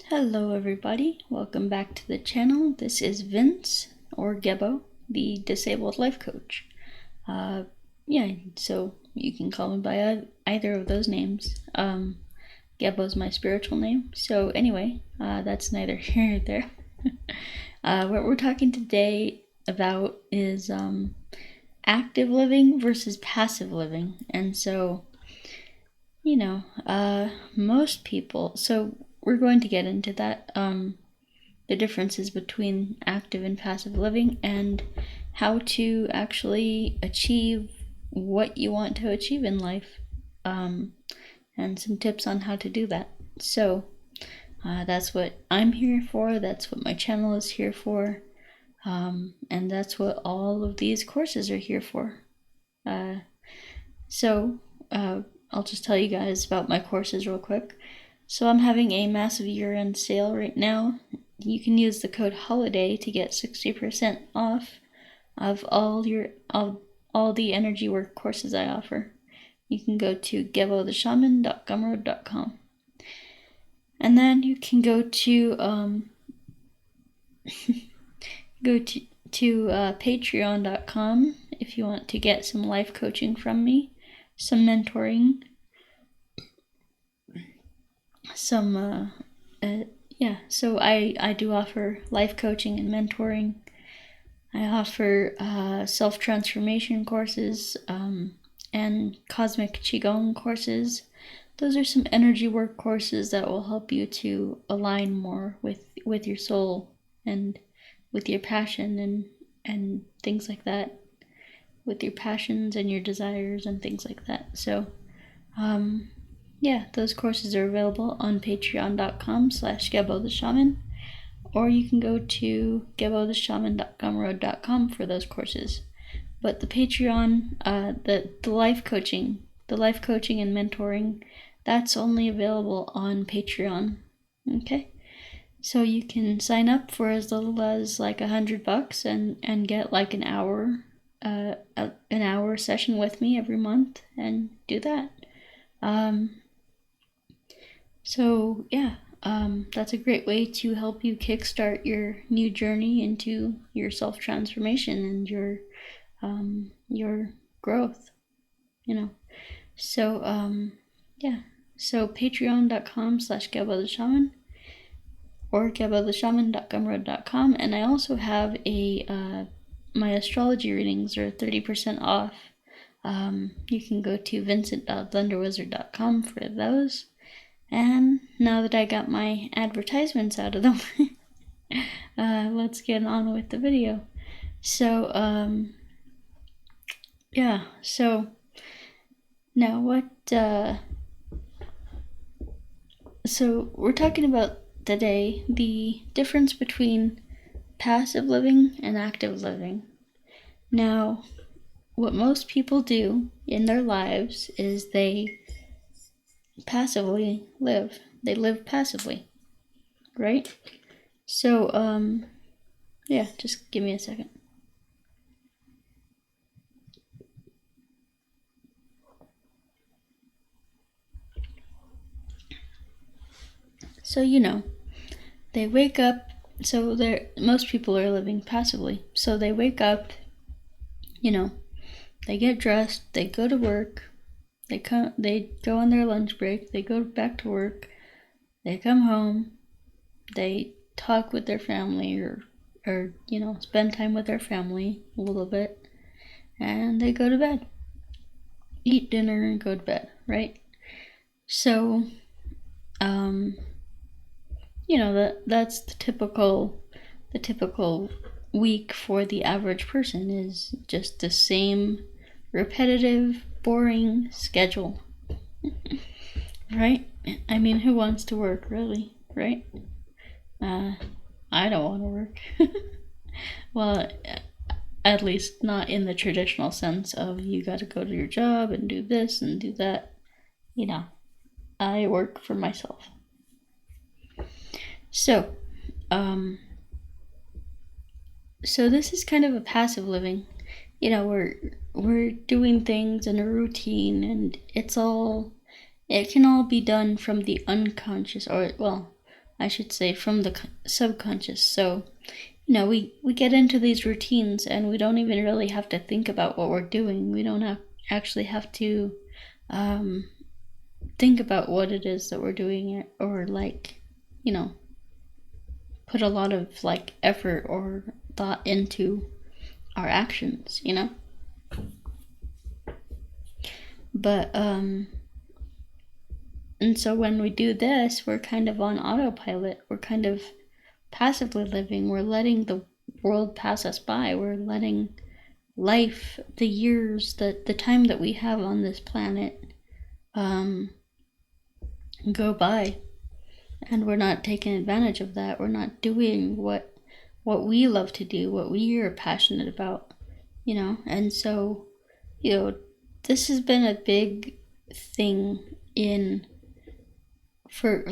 Hello everybody, welcome back to the channel. This is Vince, or Gebo, the Disabled Life Coach. So you can call me by either of those names. Gebo's my spiritual name. So anyway, that's neither here nor there. What we're talking today about is active living versus passive living. And so, most people, so we're going to get into that, the differences between active and passive living and how to actually achieve what you want to achieve in life, and some tips on how to do that. So that's what I'm here for, that's what my channel is here for, and that's what all of these courses are here for. I'll just tell you guys about my courses real quick. So I'm having a massive year-end sale right now. You can use the code HOLIDAY to get 60% off of all the energy work courses I offer. You can go to gebotheshaman.gumroad.com. And then you can go to patreon.com if you want to get some life coaching from me, some mentoring, so I do offer life coaching and mentoring. I offer self-transformation courses and cosmic Qigong courses. Those are some energy work courses that will help you to align more with your soul and with your passion and things like that, with your passions and your desires and things like that. So those courses are available on patreon.com/gebotheshaman, or you can go to gebotheshaman.gumroad.com for those courses. But the Patreon, the life coaching and mentoring, that's only available on Patreon. Okay, so you can sign up for as little as like $100 and get like an hour session with me every month and do that. That's a great way to help you kickstart your new journey into your self-transformation and your growth, So patreon.com/gebotheshaman or gebotheshaman.gumroad.com. And I also have my astrology readings are 30% off. You can go to vincent.thunderwizard.com for those. And now that I got my advertisements out of the way, let's get on with the video. So now so we're talking about today the difference between passive living and active living. Now, what most people do in their lives is they passively live. They live passively, right? So, just give me a second. So, they wake up, so most people are living passively. So they wake up, they get dressed, they go to work, they go on their lunch break, they go back to work, they come home, they talk with their family or spend time with their family a little bit, and they go to bed, eat dinner and go to bed, right? So, that's the typical week for the average person is just the same repetitive, boring schedule, right? I mean, who wants to work, really, right? I don't want to work. Well, at least not in the traditional sense of you got to go to your job and do this and do that. I work for myself. So, so this is kind of a passive living. We're doing things in a routine, and it can all be done from the unconscious, or I should say, from the subconscious. So, we get into these routines and we don't even really have to think about what we're doing. We don't actually have to think about what it is that we're doing, or put a lot of effort or thought into our actions, But and so when we do this, we're kind of on autopilot. We're kind of passively living. We're letting the world pass us by. We're letting life, the years, the time that we have on this planet go by, and we're not taking advantage of that. We're not doing what we love to do, what we are passionate about, and so this has been a big thing for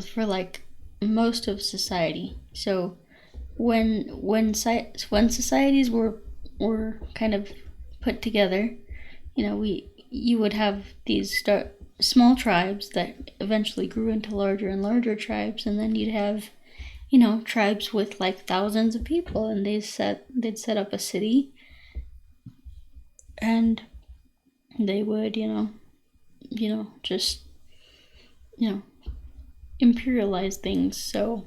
most of society. So when societies were kind of put together, you would have these small tribes that eventually grew into larger and larger tribes, and then you'd have tribes with thousands of people, and they'd set up a city, and they would just imperialize things. So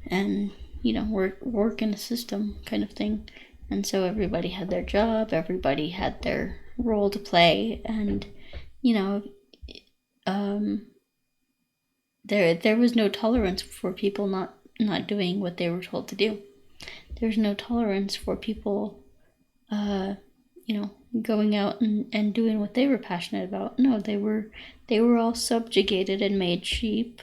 and work in a system kind of thing. And so everybody had their job, everybody had their role to play, and there was no tolerance for people not doing what they were told to do. There's no tolerance for people going out and doing what they were passionate about. No, they were all subjugated and made sheep,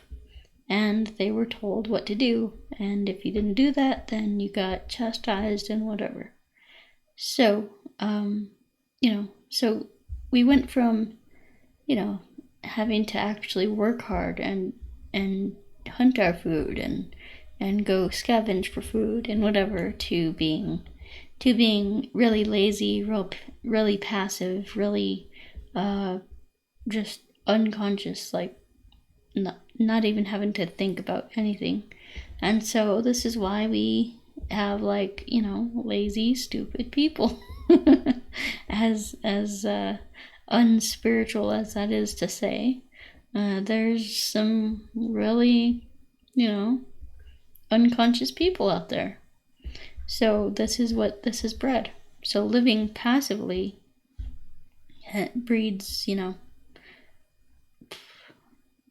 and they were told what to do, and if you didn't do that, then you got chastised and whatever. So so we went from having to actually work hard and hunt our food and go scavenge for food and whatever, to being really lazy, really passive, really just unconscious, not even having to think about anything. And so this is why we have lazy, stupid people. as unspiritual as that is to say, there's some really unconscious people out there. So this is what this has bred. So living passively breeds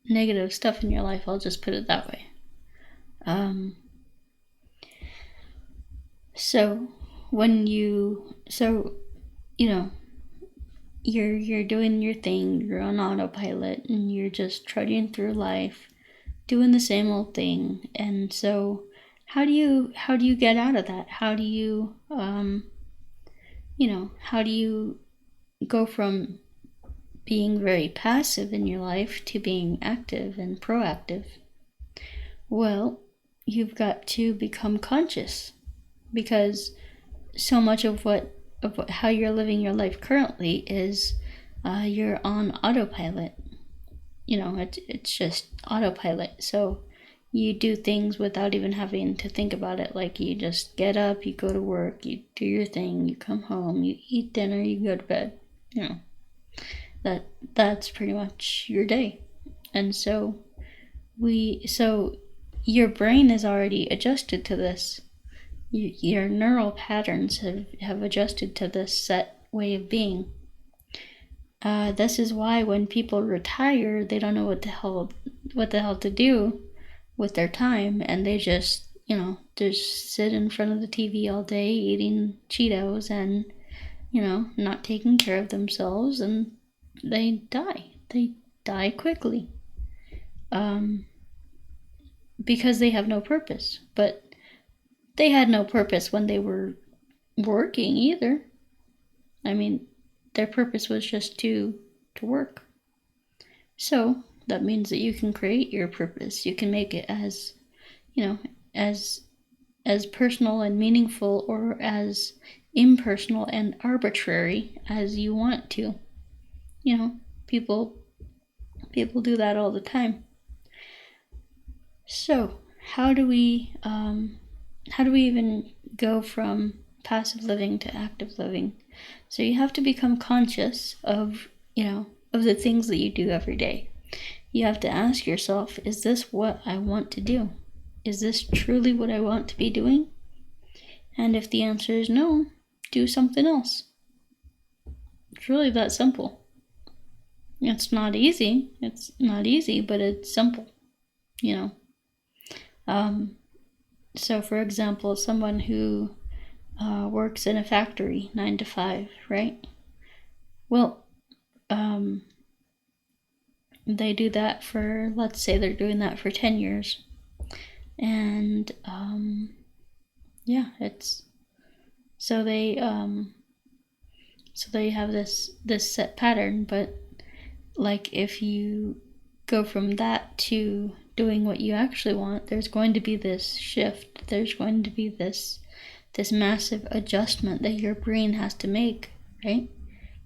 negative stuff in your life. I'll just put it that way. So when you're doing your thing, you're on autopilot, and you're just trudging through life, doing the same old thing. And so how do you get out of that? How do you how do you go from being very passive in your life to being active and proactive? Well, you've got to become conscious, because so much of how you're living your life currently is you're on autopilot. It's just autopilot. So you do things without even having to think about it. You just get up, you go to work, you do your thing, you come home, you eat dinner, you go to bed. That's pretty much your day. And so your brain is already adjusted to this. Your neural patterns have adjusted to this set way of being. This is why when people retire, they don't know what the hell to do with their time, and they just sit in front of the TV all day eating Cheetos and not taking care of themselves, and they die quickly because they have no purpose. But they had no purpose when they were working either. I mean, their purpose was just to work. So that means that you can create your purpose. You can make it as personal and meaningful, or as impersonal and arbitrary as you want to. People do that all the time. So how do we even go from passive living to active living? So you have to become conscious of, of the things that you do every day. You have to ask yourself, is this what I want to do? Is this truly what I want to be doing? And if the answer is no, do something else. It's really that simple. It's not easy, but it's simple, So for example, someone who works in a factory 9 to 5, right? Well, they do that for, let's say they're doing that for 10 years. And it's so they have this set pattern, but like if you go from that to doing what you actually want, there's going to be this shift. There's going to be this massive adjustment that your brain has to make, right?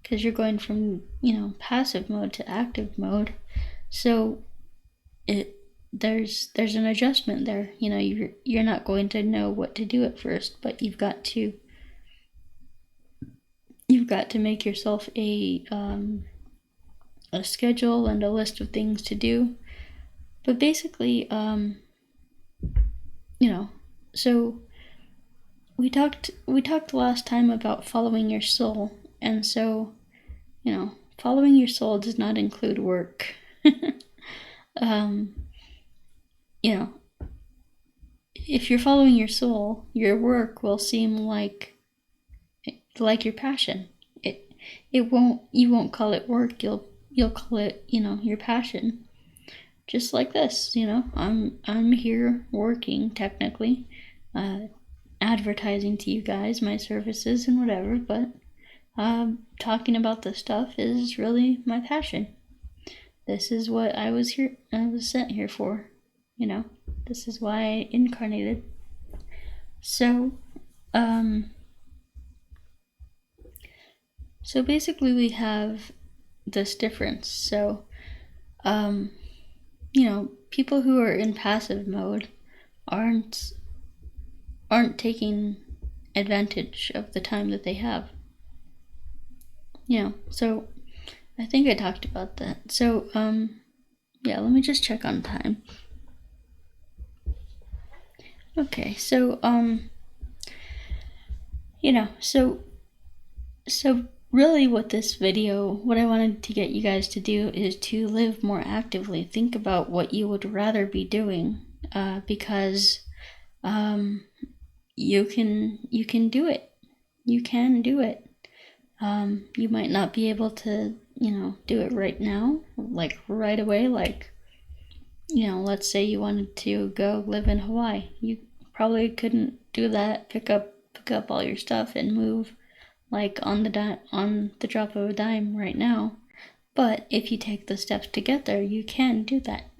Because you're going from, passive mode to active mode. So there's an adjustment there. You're not going to know what to do at first, but you've got to make yourself a schedule and a list of things to do. But basically, so we talked last time about following your soul, and so, following your soul does not include work. If you're following your soul, your work will seem like your passion. You won't call it work. You'll call it, your passion. Just like this, I'm here working technically, advertising to you guys my services and whatever, but talking about this stuff is really my passion. This is what I was sent here for, This is why I incarnated. So, so basically we have this difference. So, people who are in passive mode aren't taking advantage of the time that they have. So I think I talked about that. So, let me just check on time. Okay, so, so really what I wanted to get you guys to do is to live more actively. Think about what you would rather be doing, because you can do it. You can do it. You might not be able to, do it right now, like right away, let's say you wanted to go live in Hawaii. You probably couldn't do that, pick up all your stuff and move like on the drop of a dime right now. But if you take the steps to get there, you can do that.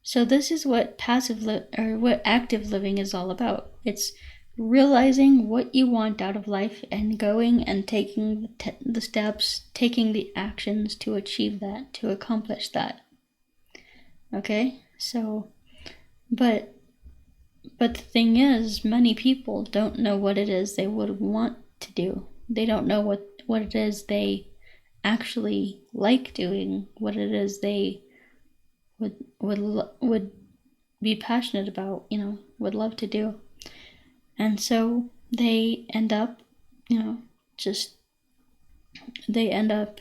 So this is what what active living is all about. It's realizing what you want out of life and going and taking the steps, taking the actions to achieve that, to accomplish that. Okay? So, but the thing is, many people don't know what it is they would want to do. They don't know what it is they actually like doing, what it is they would be passionate about, would love to do. And so they end up, they end up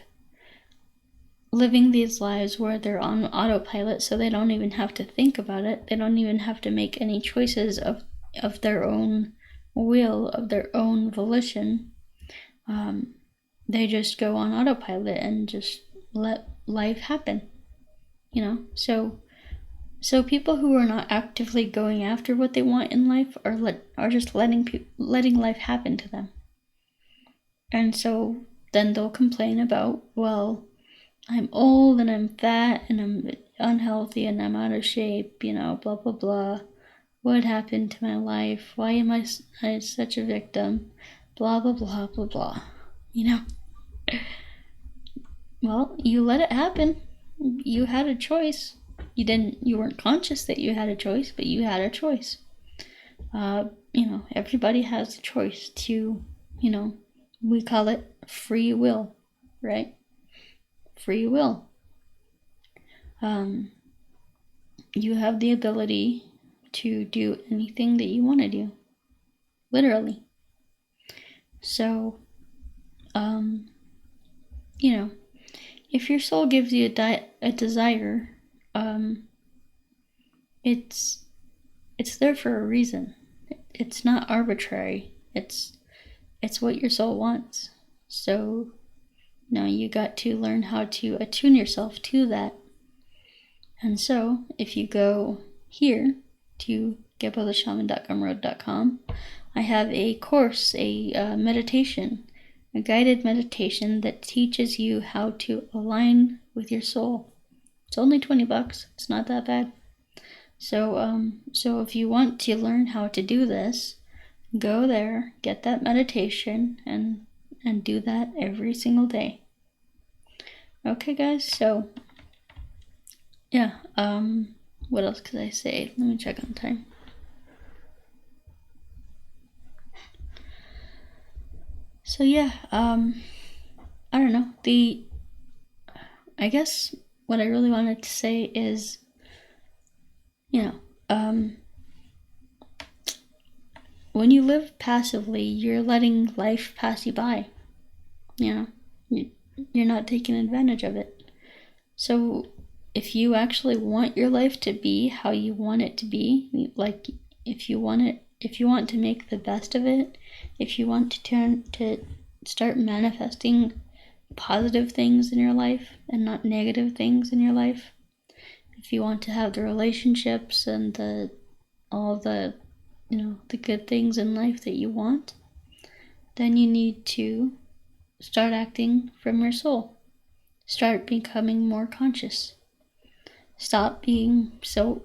living these lives where they're on autopilot, so they don't even have to think about it. They don't even have to make any choices of their own will, of their own volition. They just go on autopilot and just let life happen, So people who are not actively going after what they want in life are just letting life happen to them. And so then they'll complain about, well, I'm old and I'm fat and I'm unhealthy and I'm out of shape, blah, blah, blah. What happened to my life? Why am I such a victim? Blah, blah, blah, blah, blah. Well, you let it happen. You had a choice. You weren't conscious that you had a choice, but you had a choice. Everybody has a choice to, we call it free will, right? Free will. You have the ability to do anything that you want to do, literally. So, if your soul gives you a desire, it's there for a reason. It's not arbitrary. It's what your soul wants. So now you got to learn how to attune yourself to that. And so if you go here to getbotheshaman.gumroad.com, I have a course, a meditation, a guided meditation that teaches you how to align with your soul. It's only $20. It's not that bad. So if you want to learn how to do this, go there, get that meditation, and do that every single day. Okay, guys, so yeah, what else could I say? Let me check on time. So yeah, I don't know. I guess what I really wanted to say is, when you live passively, you're letting life pass you by. You're not taking advantage of it. So if you actually want your life to be how you want it to be, like if you want to make the best of it, if you want to start manifesting positive things in your life and not negative things in your life, if you want to have the relationships and all the good things in life that you want, then you need to start acting from your soul. Start becoming more conscious. Stop being so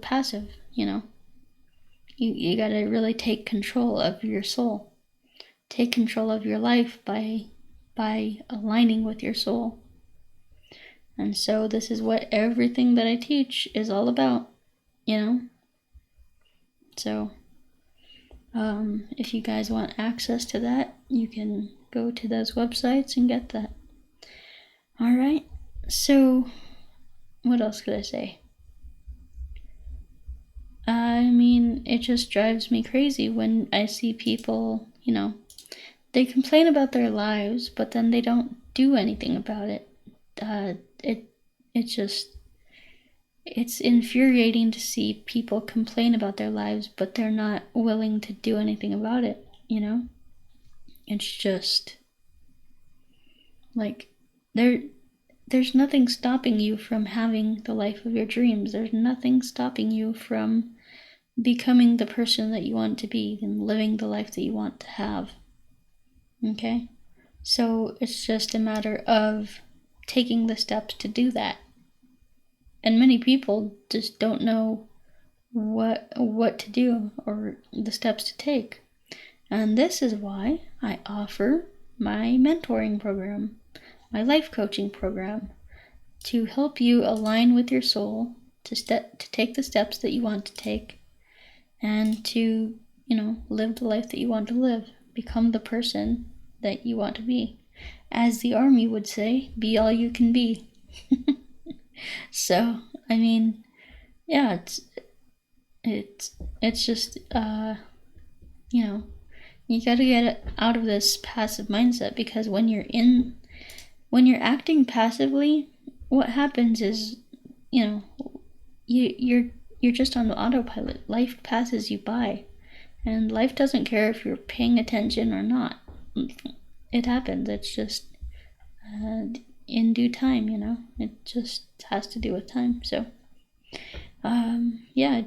passive, You gotta really take control of your soul. Take control of your life by aligning with your soul. And so this is what everything that I teach is all about, So if you guys want access to that, you can go to those websites and get that. All right, so what else could I say? I mean, it just drives me crazy when I see people, they complain about their lives, but then they don't do anything about it. It's infuriating to see people complain about their lives, but they're not willing to do anything about it, It's just like there's nothing stopping you from having the life of your dreams. There's nothing stopping you from becoming the person that you want to be and living the life that you want to have. Okay? So it's just a matter of taking the steps to do that. And many people just don't know what to do or the steps to take. And this is why I offer my mentoring program, my life coaching program, to help you align with your soul, to take the steps that you want to take, and to, live the life that you want to live, become the person that you want to be. As the army would say, be all you can be. So, I mean, yeah, it's just, you gotta get out of this passive mindset, because when you're acting passively, what happens is, you're just on autopilot. Life passes you by, and life doesn't care if you're paying attention or not. It happens. It's just in due time, It just has to do with time. So, yeah,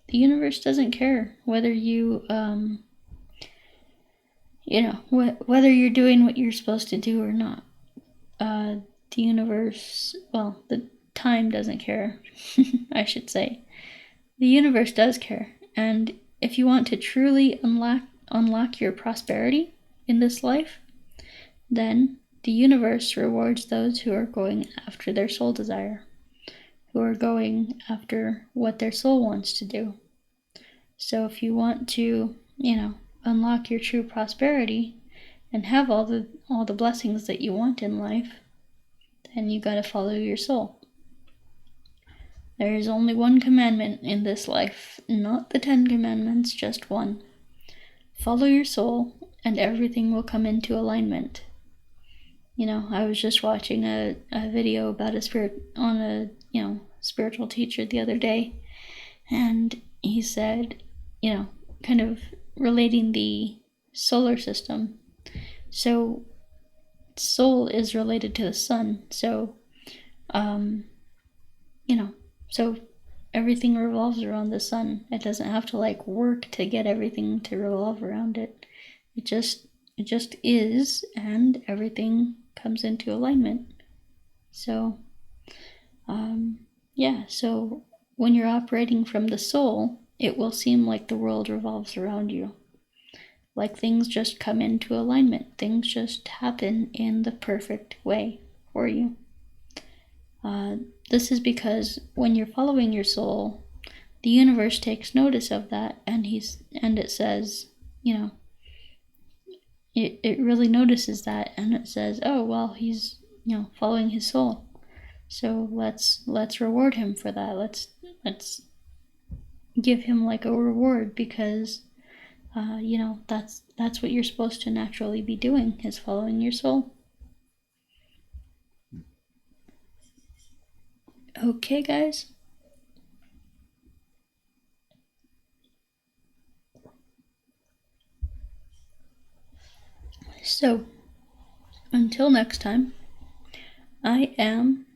the universe doesn't care whether you, whether you're doing what you're supposed to do or not. The universe, the time doesn't care, I should say. The universe does care, and if you want to truly unlock your prosperity in this life, then the universe rewards those who are going after their soul desire. who are going after what their soul wants to do. So if you want to, unlock your true prosperity and have all the blessings that you want in life, then you got to follow your soul. There is only one commandment in this life, not the 10 commandments, just one. Follow your soul and everything will come into alignment. I was just watching a video about a spiritual teacher the other day, and he said, kind of relating the solar system. So soul is related to the sun. So, so everything revolves around the sun. It doesn't have to work to get everything to revolve around it. It just is, and everything comes into alignment. So, so when you're operating from the soul, it will seem like the world revolves around you. Like things just come into alignment. Things just happen in the perfect way for you. This is because when you're following your soul, the universe takes notice of that, and it says, it really notices that, and it says, oh, well, he's, following his soul. So let's reward him for that. Let's give him a reward, because that's what you're supposed to naturally be doing, is following your soul. Okay, guys. So, until next time, I am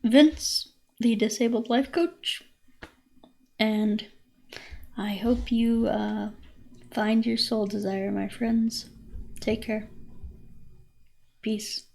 Vince, the Disabled Life Coach, and I hope you find your soul desire, my friends. Take care. Peace.